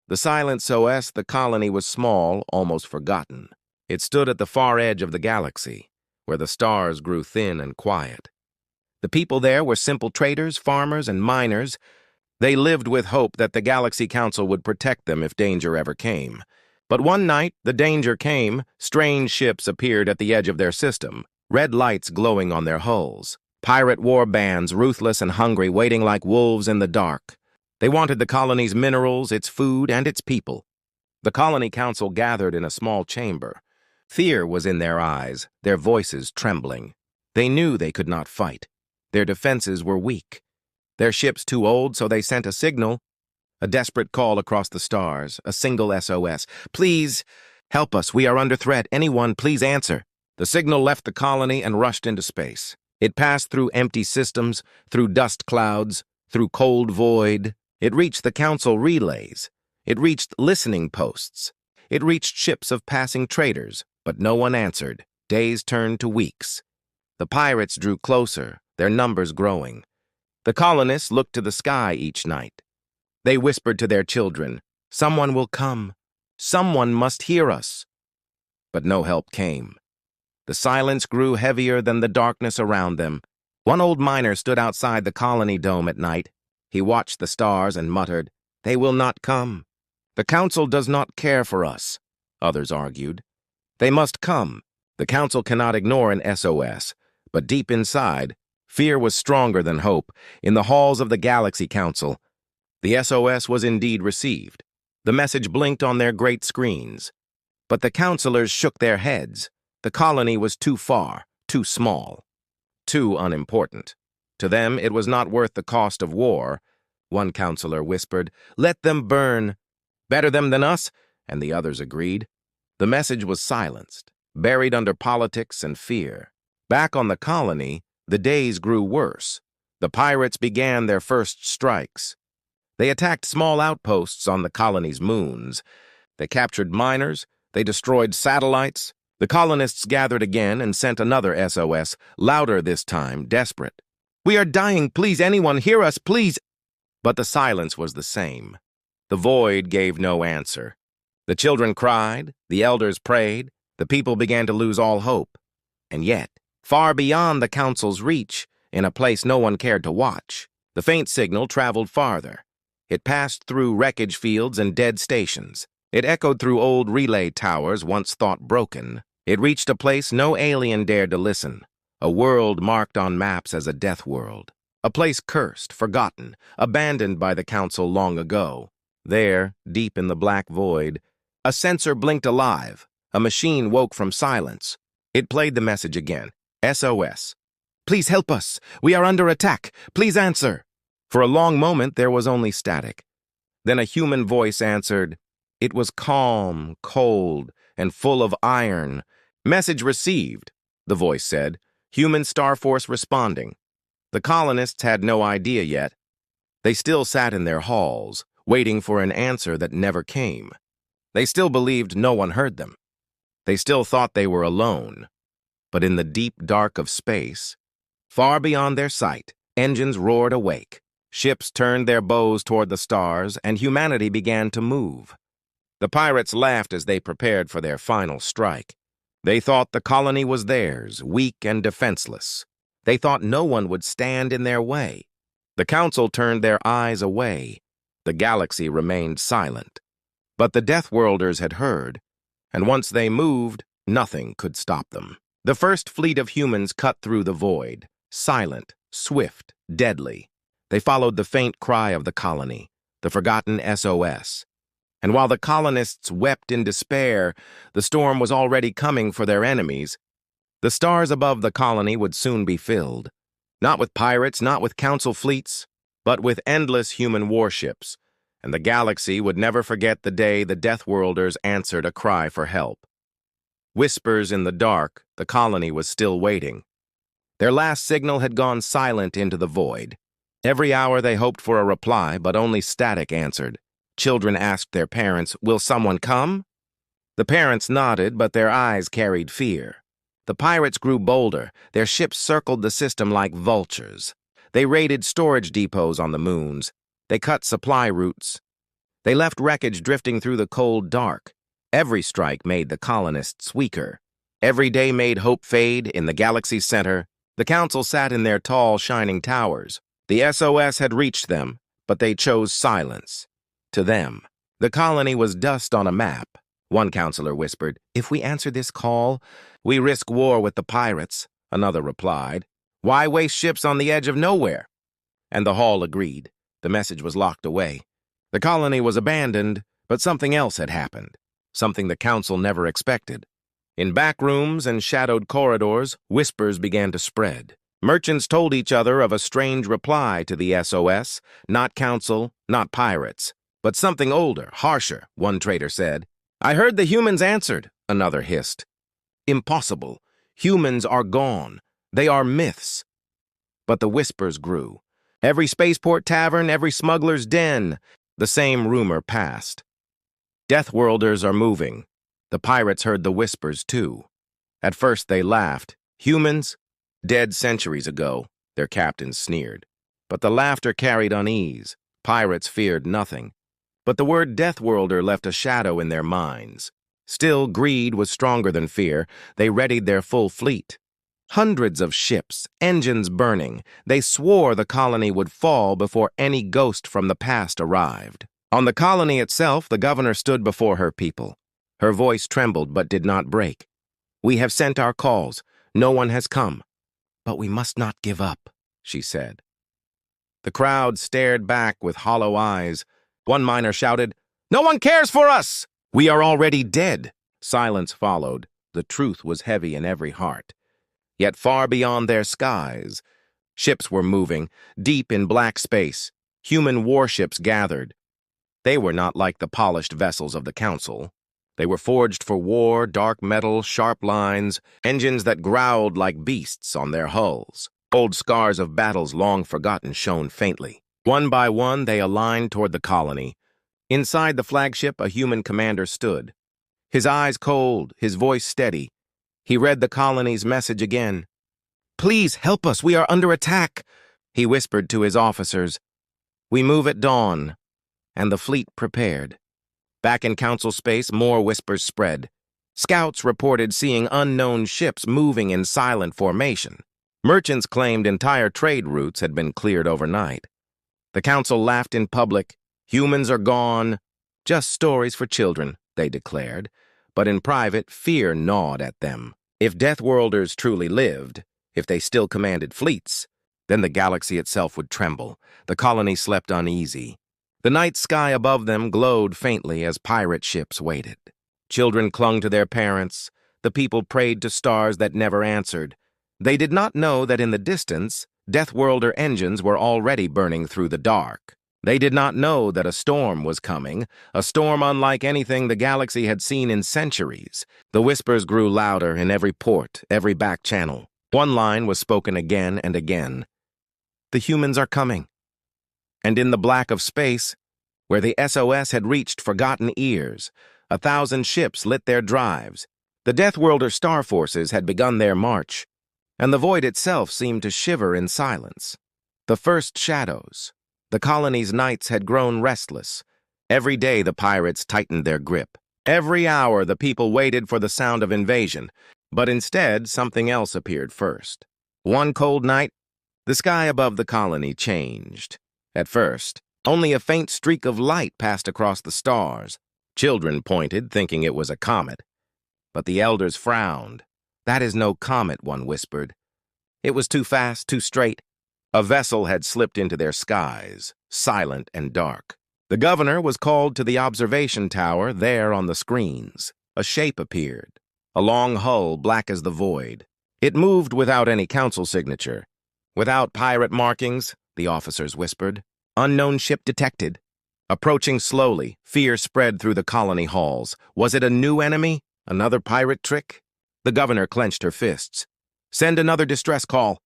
The silent SOS, the colony was small, almost forgotten. It stood at the far edge of the galaxy, where the stars grew thin and quiet. The people there were simple traders, farmers, and miners. They lived with hope that the Galaxy Council would protect them if danger ever came. But one night, the danger came. Strange ships appeared at the edge of their system, red lights glowing on their hulls. Pirate war bands, ruthless and hungry, waiting like wolves in the dark. They wanted the colony's minerals, its food, and its people. The Colony Council gathered in a small chamber. Fear was in their eyes, their voices trembling. They knew they could not fight. Their defenses were weak. Their ships too old, so they sent a signal. A desperate call across the stars, a single SOS. "Please, help us. We are under threat. Anyone, please answer." The signal left the colony and rushed into space. It passed through empty systems, through dust clouds, through cold void. It reached the council relays. It reached listening posts. It reached ships of passing traders, but no one answered. Days turned to weeks. The pirates drew closer, their numbers growing. The colonists looked to the sky each night. They whispered to their children, "Someone will come. Someone must hear us." But no help came. The silence grew heavier than the darkness around them. One old miner stood outside the colony dome at night. He watched the stars and muttered, "They will not come. The council does not care for us," others argued. "They must come. The council cannot ignore an SOS." But deep inside, fear was stronger than hope. In the halls of the Galaxy Council, the SOS was indeed received. The message blinked on their great screens. But the counselors shook their heads. The colony was too far, too small, too unimportant. To them, it was not worth the cost of war. One counselor whispered, "Let them burn. Better them than us," and the others agreed. The message was silenced, buried under politics and fear. Back on the colony, the days grew worse. The pirates began their first strikes. They attacked small outposts on the colony's moons. They captured miners. They destroyed satellites. The colonists gathered again and sent another SOS, louder this time, desperate. "We are dying. Please, anyone, hear us, please." But the silence was the same. The void gave no answer. The children cried. The elders prayed. The people began to lose all hope. And yet, far beyond the council's reach, in a place no one cared to watch, the faint signal traveled farther. It passed through wreckage fields and dead stations. It echoed through old relay towers once thought broken. It reached a place no alien dared to listen, a world marked on maps as a death world, a place cursed, forgotten, abandoned by the council long ago. There, deep in the black void, a sensor blinked alive. A machine woke from silence. It played the message again, SOS. "Please help us. We are under attack. Please answer." For a long moment, there was only static. Then a human voice answered. It was calm, cold, and full of iron. "Message received," the voice said. "Human Star Force responding." The colonists had no idea yet. They still sat in their halls, waiting for an answer that never came. They still believed no one heard them. They still thought they were alone. But in the deep dark of space, far beyond their sight, engines roared awake. Ships turned their bows toward the stars, and humanity began to move. The pirates laughed as they prepared for their final strike. They thought the colony was theirs, weak and defenseless. They thought no one would stand in their way. The council turned their eyes away. The galaxy remained silent. But the Deathworlders had heard, and once they moved, nothing could stop them. The first fleet of humans cut through the void, silent, swift, deadly. They followed the faint cry of the colony, the forgotten SOS. And while the colonists wept in despair, the storm was already coming for their enemies. The stars above the colony would soon be filled, not with pirates, not with council fleets, but with endless human warships, and the galaxy would never forget the day the Deathworlders answered a cry for help. Whispers in the dark, the colony was still waiting. Their last signal had gone silent into the void. Every hour they hoped for a reply, but only static answered. Children asked their parents, "Will someone come?" The parents nodded, but their eyes carried fear. The pirates grew bolder. Their ships circled the system like vultures. They raided storage depots on the moons. They cut supply routes. They left wreckage drifting through the cold dark. Every strike made the colonists weaker. Every day made hope fade in the galaxy's center. The council sat in their tall, shining towers. The SOS had reached them, but they chose silence. To them, the colony was dust on a map. One counselor whispered, "If we answer this call, we risk war with the pirates." Another replied, "Why waste ships on the edge of nowhere?" And the hall agreed. The message was locked away. The colony was abandoned, but something else had happened. Something the council never expected. In back rooms and shadowed corridors, whispers began to spread. Merchants told each other of a strange reply to the SOS, not council, not pirates, but something older, harsher, one trader said. "I heard the humans answered," another hissed. "Impossible. Humans are gone. They are myths." But the whispers grew. Every spaceport tavern, every smuggler's den, the same rumor passed. Deathworlders are moving. The pirates heard the whispers, too. At first they laughed. Humans? Dead centuries ago, their captains sneered. But the laughter carried unease. Pirates feared nothing. But the word Deathworlder left a shadow in their minds. Still, greed was stronger than fear. They readied their full fleet. Hundreds of ships, engines burning. They swore the colony would fall before any ghost from the past arrived. On the colony itself, the governor stood before her people. Her voice trembled but did not break. "We have sent our calls. No one has come. But we must not give up," she said. The crowd stared back with hollow eyes. One miner shouted, "No one cares for us! We are already dead." Silence followed. The truth was heavy in every heart. Yet far beyond their skies, ships were moving, deep in black space. Human warships gathered. They were not like the polished vessels of the council. They were forged for war, dark metal, sharp lines, engines that growled like beasts on their hulls. Old scars of battles long forgotten shone faintly. One by one, they aligned toward the colony. Inside the flagship, a human commander stood. His eyes cold, his voice steady. He read the colony's message again. "Please help us, we are under attack," he whispered to his officers. "We move at dawn," and the fleet prepared. Back in council space, more whispers spread. Scouts reported seeing unknown ships moving in silent formation. Merchants claimed entire trade routes had been cleared overnight. The council laughed in public. "Humans are gone. Just stories for children," they declared. But in private, fear gnawed at them. If Deathworlders truly lived, if they still commanded fleets, then the galaxy itself would tremble. The colony slept uneasy. The night sky above them glowed faintly as pirate ships waited. Children clung to their parents. The people prayed to stars that never answered. They did not know that in the distance, Deathworlder engines were already burning through the dark. They did not know that a storm was coming, a storm unlike anything the galaxy had seen in centuries. The whispers grew louder in every port, every back channel. One line was spoken again and again. "The humans are coming." And in the black of space, where the SOS had reached forgotten ears, 1,000 ships lit their drives. The Deathworlder starforces had begun their march, and the void itself seemed to shiver in silence. The first shadows. The colony's nights had grown restless. Every day the pirates tightened their grip. Every hour the people waited for the sound of invasion, but instead something else appeared first. One cold night, the sky above the colony changed. At first, only a faint streak of light passed across the stars. Children pointed, thinking it was a comet. But the elders frowned. "That is no comet," one whispered. It was too fast, too straight. A vessel had slipped into their skies, silent and dark. The governor was called to the observation tower. There on the screens, a shape appeared, a long hull black as the void. It moved without any council signature. "Without pirate markings," the officers whispered. "Unknown ship detected." Approaching slowly, fear spread through the colony halls. Was it a new enemy? Another pirate trick? The governor clenched her fists. "Send another distress call.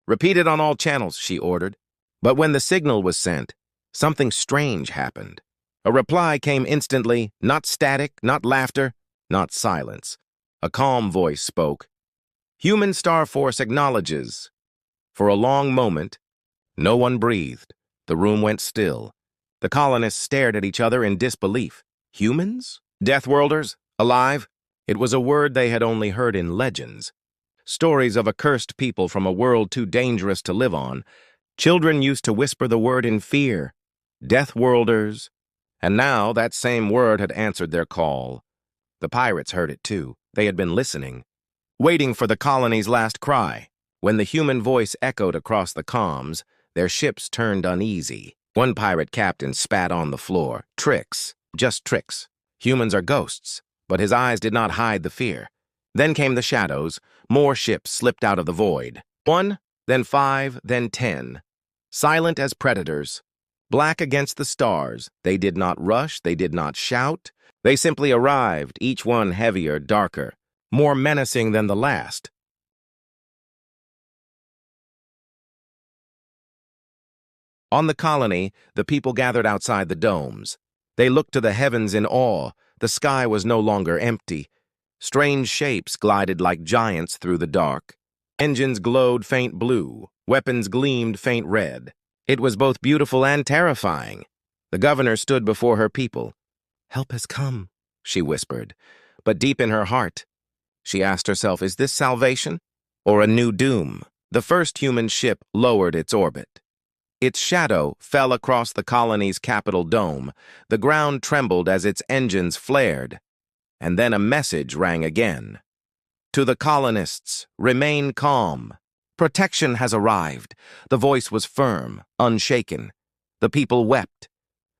Repeat it on all channels," she ordered. But when the signal was sent, something strange happened. A reply came instantly, not static, not laughter, not silence. A calm voice spoke. "Human Star Force acknowledges." For a long moment, no one breathed. The room went still. The colonists stared at each other in disbelief. Humans? Deathworlders? Alive? It was a word they had only heard in legends. Stories of accursed people from a world too dangerous to live on. Children used to whisper the word in fear. Deathworlders. And now that same word had answered their call. The pirates heard it too. They had been listening, waiting for the colony's last cry. When the human voice echoed across the comms, their ships turned uneasy. One pirate captain spat on the floor. Tricks. Just tricks. Humans are ghosts. But his eyes did not hide the fear. Then came the shadows. More ships slipped out of the void. 1, then 5, then 10. Silent as predators. Black against the stars. They did not rush. They did not shout. They simply arrived, each one heavier, darker, more menacing than the last. On the colony, the people gathered outside the domes. They looked to the heavens in awe. The sky was no longer empty. Strange shapes glided like giants through the dark. Engines glowed faint blue. Weapons gleamed faint red. It was both beautiful and terrifying. The governor stood before her people. "Help has come," she whispered. But deep in her heart, she asked herself, is this salvation or a new doom? The first human ship lowered its orbit. Its shadow fell across the colony's capital dome. The ground trembled as its engines flared. And then a message rang again. To the colonists, remain calm. Protection has arrived. The voice was firm, unshaken. The people wept.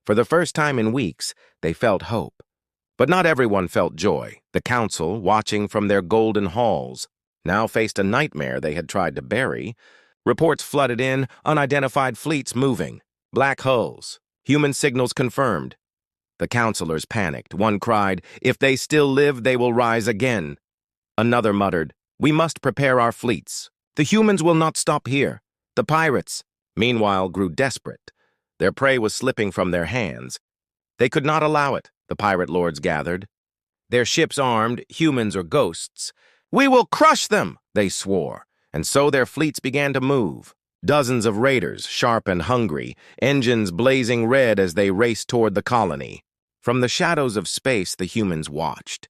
For the first time in weeks, they felt hope. But not everyone felt joy. The council, watching from their golden halls, now faced a nightmare they had tried to bury. Reports flooded in, unidentified fleets moving, black hulls, human signals confirmed. The counselors panicked. One cried, "If they still live, they will rise again." Another muttered, "We must prepare our fleets. The humans will not stop here." The pirates, meanwhile, grew desperate. Their prey was slipping from their hands. They could not allow it, the pirate lords gathered. Their ships armed, humans or ghosts. "We will crush them," they swore. And so their fleets began to move. Dozens of raiders, sharp and hungry, engines blazing red as they raced toward the colony. From the shadows of space, the humans watched.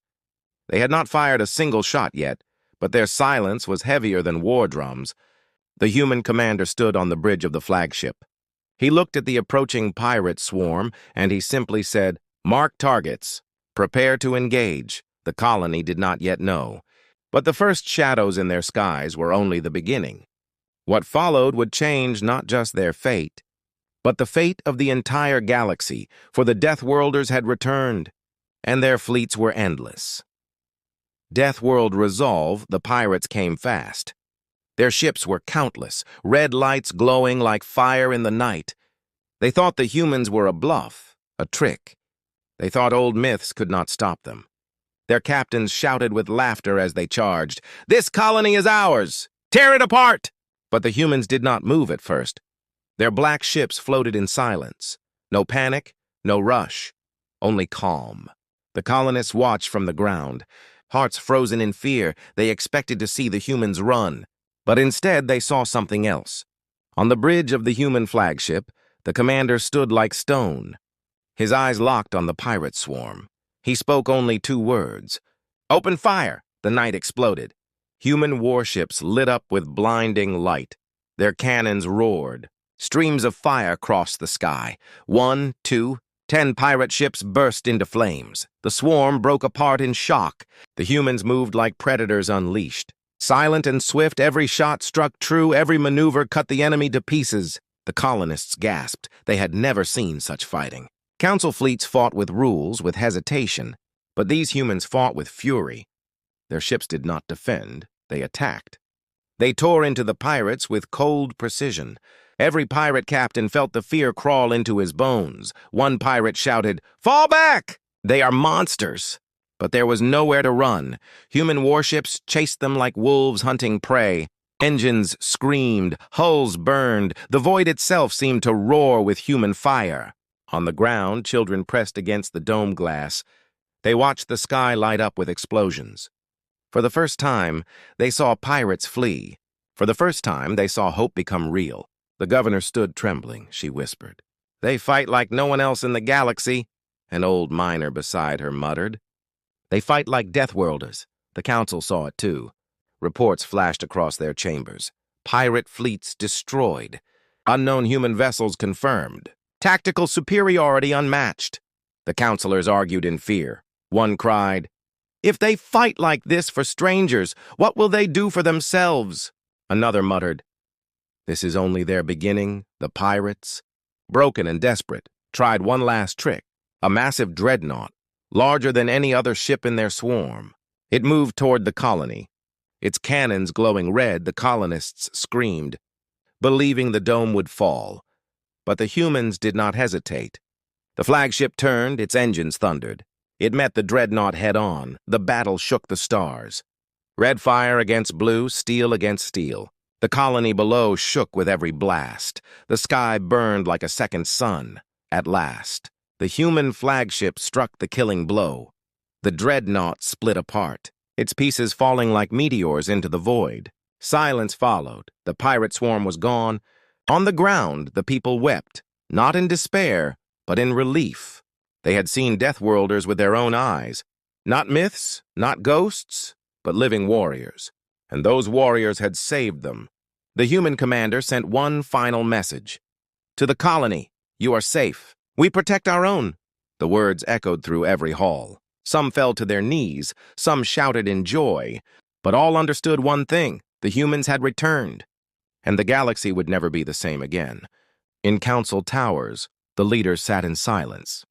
They had not fired a single shot yet, but their silence was heavier than war drums. The human commander stood on the bridge of the flagship. He looked at the approaching pirate swarm, and he simply said, "Mark targets. Prepare to engage." The colony did not yet know. But the first shadows in their skies were only the beginning. What followed would change not just their fate, but the fate of the entire galaxy, for the Deathworlders had returned, and their fleets were endless. Deathworld resolve, the pirates came fast. Their ships were countless, red lights glowing like fire in the night. They thought the humans were a bluff, a trick. They thought old myths could not stop them. Their captains shouted with laughter as they charged, "This colony is ours! Tear it apart!" But the humans did not move at first. Their black ships floated in silence. No panic, no rush, only calm. The colonists watched from the ground. Hearts frozen in fear, they expected to see the humans run. But instead, they saw something else. On the bridge of the human flagship, the commander stood like stone. His eyes locked on the pirate swarm. He spoke only 2 words. "Open fire!" The night exploded. Human warships lit up with blinding light. Their cannons roared. Streams of fire crossed the sky. 1, 2, 10 pirate ships burst into flames. The swarm broke apart in shock. The humans moved like predators unleashed. Silent and swift, every shot struck true, every maneuver cut the enemy to pieces. The colonists gasped. They had never seen such fighting. Council fleets fought with rules, with hesitation, but these humans fought with fury. Their ships did not defend, they attacked. They tore into the pirates with cold precision. Every pirate captain felt the fear crawl into his bones. One pirate shouted, "Fall back! They are monsters!" But there was nowhere to run. Human warships chased them like wolves hunting prey. Engines screamed, hulls burned. The void itself seemed to roar with human fire. On the ground, children pressed against the dome glass. They watched the sky light up with explosions. For the first time, they saw pirates flee. For the first time, they saw hope become real. The governor stood trembling, she whispered. They fight like no one else in the galaxy, an old miner beside her muttered. They fight like Deathworlders. The Council saw it too. Reports flashed across their chambers. Pirate fleets destroyed. Unknown human vessels confirmed. Tactical superiority unmatched. The counselors argued in fear. One cried, "If they fight like this for strangers, what will they do for themselves?" Another muttered, "This is only their beginning, the pirates." Broken and desperate, tried one last trick, a massive dreadnought, larger than any other ship in their swarm. It moved toward the colony. Its cannons glowing red, the colonists screamed, believing the dome would fall. But the humans did not hesitate. The flagship turned, its engines thundered. It met the dreadnought head-on. The battle shook the stars. Red fire against blue, steel against steel. The colony below shook with every blast. The sky burned like a second sun. At last, the human flagship struck the killing blow. The dreadnought split apart, its pieces falling like meteors into the void. Silence followed. The pirate swarm was gone. On the ground, the people wept, not in despair, but in relief. They had seen Deathworlders with their own eyes. Not myths, not ghosts, but living warriors. And those warriors had saved them. The human commander sent one final message. "To the colony, you are safe. We protect our own." The words echoed through every hall. Some fell to their knees, some shouted in joy, but all understood one thing: the humans had returned, and the galaxy would never be the same again. In council towers, the leaders sat in silence.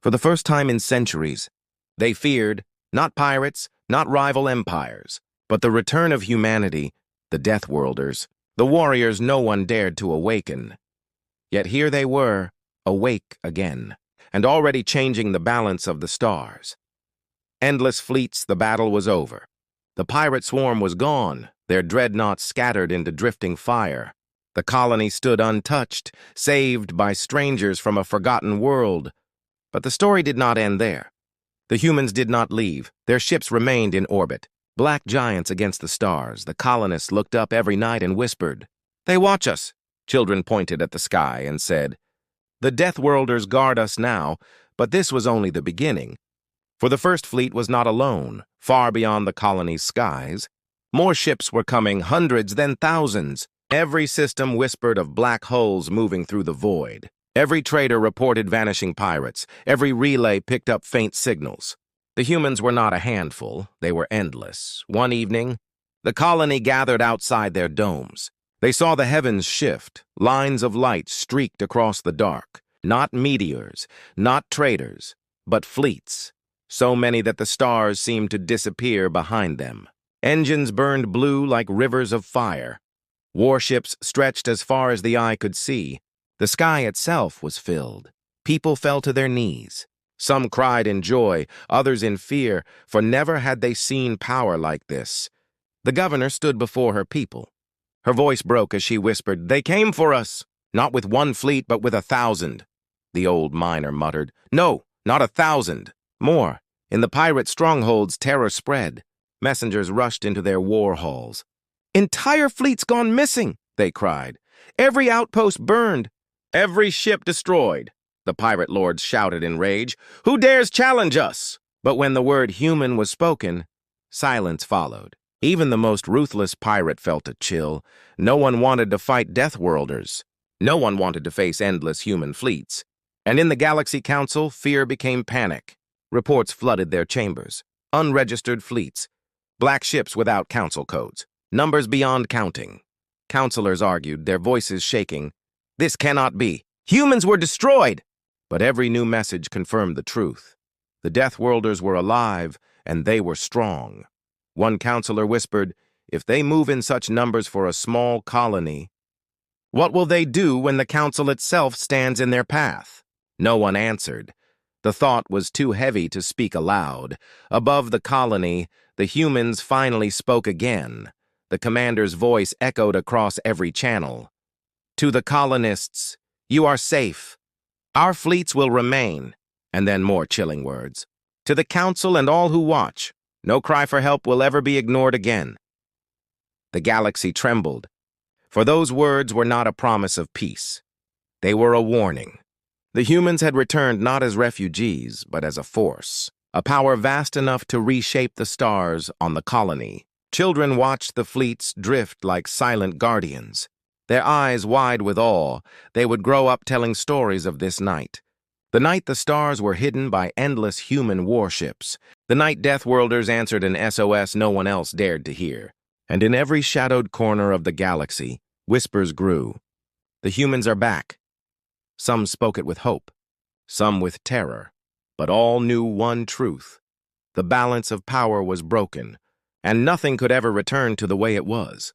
For the first time in centuries, they feared not pirates, not rival empires, but the return of humanity, the Deathworlders, the warriors no one dared to awaken. Yet here they were, awake again, and already changing the balance of the stars. Endless fleets, the battle was over. The pirate swarm was gone, their dreadnoughts scattered into drifting fire. The colony stood untouched, saved by strangers from a forgotten world. But the story did not end there. The humans did not leave. Their ships remained in orbit. Black giants against the stars, the colonists looked up every night and whispered, "They watch us." Children pointed at the sky and said, "The Deathworlders guard us now," but this was only the beginning. For the first fleet was not alone, far beyond the colony's skies. More ships were coming, hundreds, then thousands. Every system whispered of black holes moving through the void. Every trader reported vanishing pirates. Every relay picked up faint signals. The humans were not a handful. They were endless. One evening, the colony gathered outside their domes. They saw the heavens shift. Lines of light streaked across the dark. Not meteors, not traders, but fleets. So many that the stars seemed to disappear behind them. Engines burned blue like rivers of fire. Warships stretched as far as the eye could see. The sky itself was filled. People fell to their knees. Some cried in joy, others in fear, for never had they seen power like this. The governor stood before her people. Her voice broke as she whispered, "They came for us, not with one fleet, but with 1,000. The old miner muttered, "No, not 1,000. More. In the pirate strongholds, terror spread. Messengers rushed into their war halls. "Entire fleets gone missing," they cried. "Every outpost burned. Every ship destroyed." The pirate lords shouted in rage, "Who dares challenge us?" But when the word human was spoken, silence followed. Even the most ruthless pirate felt a chill. No one wanted to fight Deathworlders. No one wanted to face endless human fleets. And in the Galaxy Council, fear became panic. Reports flooded their chambers. Unregistered fleets. Black ships without council codes. Numbers beyond counting. Counselors argued, their voices shaking. "This cannot be. Humans were destroyed!" But every new message confirmed the truth. The Deathworlders were alive, and they were strong. One counselor whispered, "If they move in such numbers for a small colony, what will they do when the council itself stands in their path?" No one answered. The thought was too heavy to speak aloud. Above the colony, the humans finally spoke again. The commander's voice echoed across every channel. "To the colonists, you are safe. Our fleets will remain." And then more chilling words. "To the council and all who watch, no cry for help will ever be ignored again." The galaxy trembled, for those words were not a promise of peace. They were a warning. The humans had returned not as refugees, but as a force, a power vast enough to reshape the stars on the colony. Children watched the fleets drift like silent guardians. Their eyes wide with awe, they would grow up telling stories of this night. The night the stars were hidden by endless human warships. The night Deathworlders answered an SOS no one else dared to hear. And in every shadowed corner of the galaxy, whispers grew. The humans are back. Some spoke it with hope, some with terror, but all knew one truth. The balance of power was broken, and nothing could ever return to the way it was.